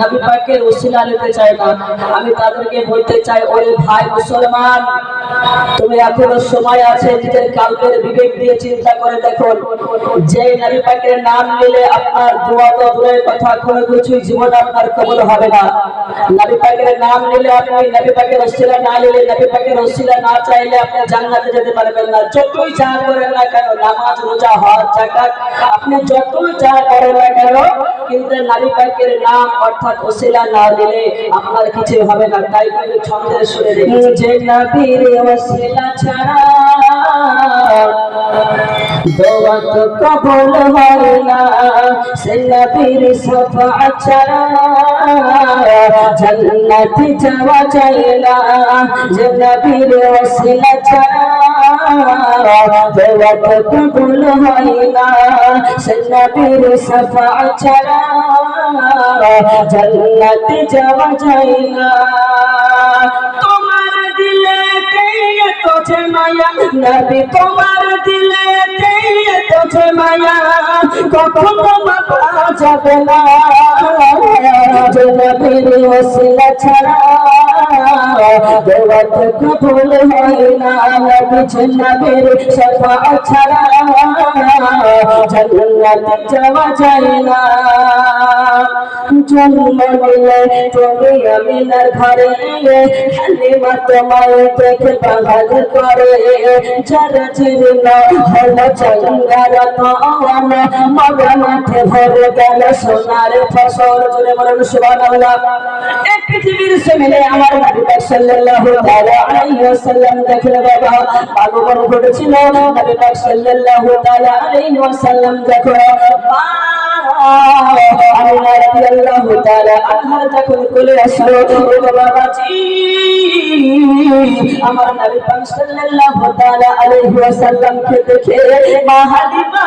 নবী পাকের ওসিলা নিতে চায় না। আমি তাদেরকে বলতে চাই, ওরে ভাই মুসলমান, তুমি এখনো সময় আছে, নিজের কালবের বিবেক দিয়ে চিন্তা করে দেখুন, যে নবী পাকের নাম নিলে আপনার দোয়া তো দূরের কথা, কোনো কিছুই জীবন আপনার কবুল হবে না। নবী পাকের নাম নিলে, আপনি নবী পাকের ওসিলা না নিলে, নবী পাকের ওসিলা না চাইলে আপনি জান্নাতে যেতে পারবেন না। যতই যা করেন না কেন, নামাজ রোজা হজ যাকাত আপনি যতই যা করেন না কেন, কিন্তু নবী পাকের নাম অর্থাৎ ওসিলা না দিলে আপনার কিছু হবে না। তাই বলে ছন্দের সুরে রেখেছি, যে নবীর ওসিলা ছাড়া দোয়া তো কবুল হয় না, সে নবীর শাফাআত ছাড়া জান্নাতে যাওয়া যায় না। যে নবীর ওসিলা ছাড়া দোয়া তো কবুল হয় না, সে নবীর শাফাআত ছাড়া জান্নাতে যাওয়া যায় না। তোমার দিলে তো যে মায়া নবী, তোমার দিলে তো যে মায়া, কখনো মাপা যাবে না। যে নবীর ওসিলা ছাড়া দোয়া তো কবুল হয় না, যে নবীর শাফাআত ছাড়া জান্নাতে যাওয়া যায় না। জন্ম নিলে তুমি আমিনার ঘরে, হালিমা তোমায় দেখে পাগল করে, যারা জীর্ণ হলো চাঙ্গারা তওয়ান, মগা মাঠে ভরে গেল সোনার ফসল। জোরে বলুন সুবহানাল্লাহ। এই পৃথিবীর জমিনে আমার নবী পাক সাল্লাল্লাহু তাআলা আলাইহি ওয়াসাল্লাম দেখলে বাবা আগমন ঘটেছিল। নবী পাক সাল্লাল্লাহু তাআলা আলাইহি ওয়াসাল্লাম যখন আমিনা রাদিয়াল্লাহু তাআলা আনহা যখন কোলে আসলো, ও বাবাজি, আমার নবী পাক সাল্লাল্লাহু তাআলা আলাইহি ওয়াসাল্লামকে দেখে মা হালিমা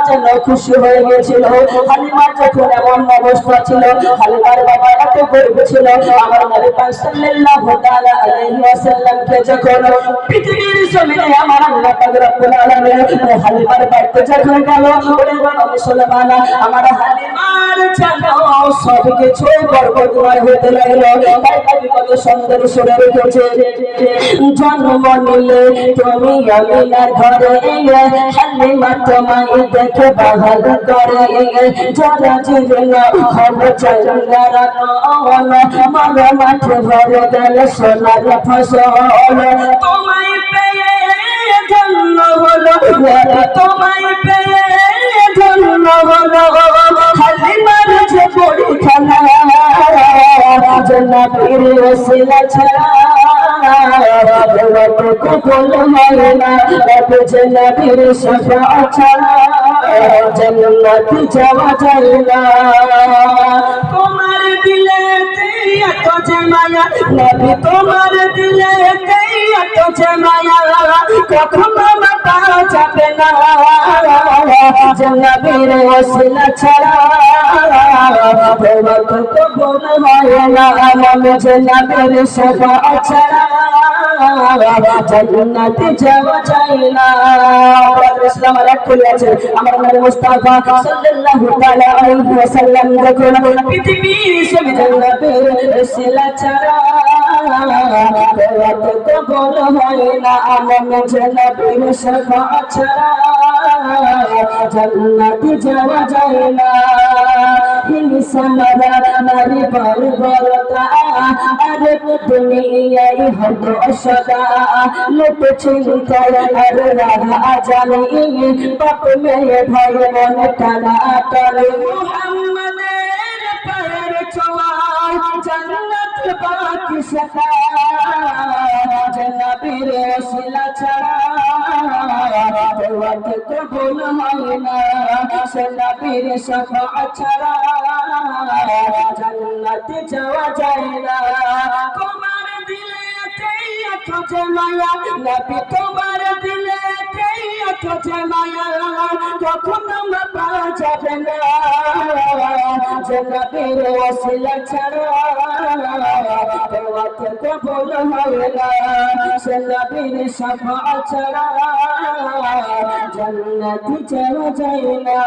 যেন খুশি হয়ে গিয়েছিল। হালিমার যখন এমন অবস্থা ছিল, হালিমার বাবা এত গর্ব ছিল, আমার নবী পাক সাল্লাল্লাহু তাআলা আলাইহি ওয়াসাল্লামকে যখন পৃথিবীর জমিনে আমার আল্লাহ পাক রব্বুল আলামিন হালিমার বাড়িতে যখন গেল, ওরে বাবা মুসলমান, আমার হালিমার যেন সব কিছু বরকতময় হতে লাগলো। তাই নবী কত সুন্দর সুরে রেখেছে, জন্ম নিলে তুমি আমিনার ঘরে, হালিমা তোমায় দেখে পাগল করে, যারা জীর্ণ হলো চাঙ্গারা তওয়ান, মগা মাঠে ভরে গেল সোনার ফসল। তোমায় পেয়ে ধন্য হলো, তোমায় পেয়ে ধন্য হলো হালিমার যে পরীক্ষা, যে নবীর ওসিলা ছাড়া দোয়া তো কবুল হয় না, যে নবীর শাফাআত ছাড়া জান্নাতে যাওয়া যায় না। তোমার দিলে এত যে মায়া নবী, তোমার দিলে এত যে মায়া, কখনো মাপা যাবে না। যে নবীর ওসিলা ছাড়া দোয়া তো কবুল হয় না, যে নবীর শাফাআত ছাড়া জান্নাতে যাওয়া যায় না। ইসলাম আর এক করে আছে, আমার নবী মুস্তাফা সাল্লাল্লাহু তাআলা আলাইহি ওয়াসাল্লাম যখন পৃথিবীর জমিনে নবীর ওসিলা ছাড়া দোয়া তো কবুল হয় না, যে নবীর শাফাআত ছাড়া জান্নাতে যাওয়া যায় না। ইনসানরা নারী বর্বরতা আর দুনিয়ায় হলো সদা, লোক চিন্তায় আর রাধা জানি, বাপ মেয়ে ভাই বোন টানা টানি, মুহাম্মাদের পায়ের ছোঁয়া জান্নাত বাকি সদা, যে নবীর ওসিলা ছাড়া দোয়া তো কবুল হয় না, সে নবীর শাফাআত ছাড়া জান্নাতে যাওয়া যায় না। তোমার দিলে এত যে মায়া নবী, তোমার দিলে এত যে মায়া, কখনো মাপা যাবে না। যে নবীর ওসিলা ছাড়া দোয়া তো কবুল হয় না, সে নবীর শাফাআত ছাড়া জান্নাতে যাওয়া যায় না।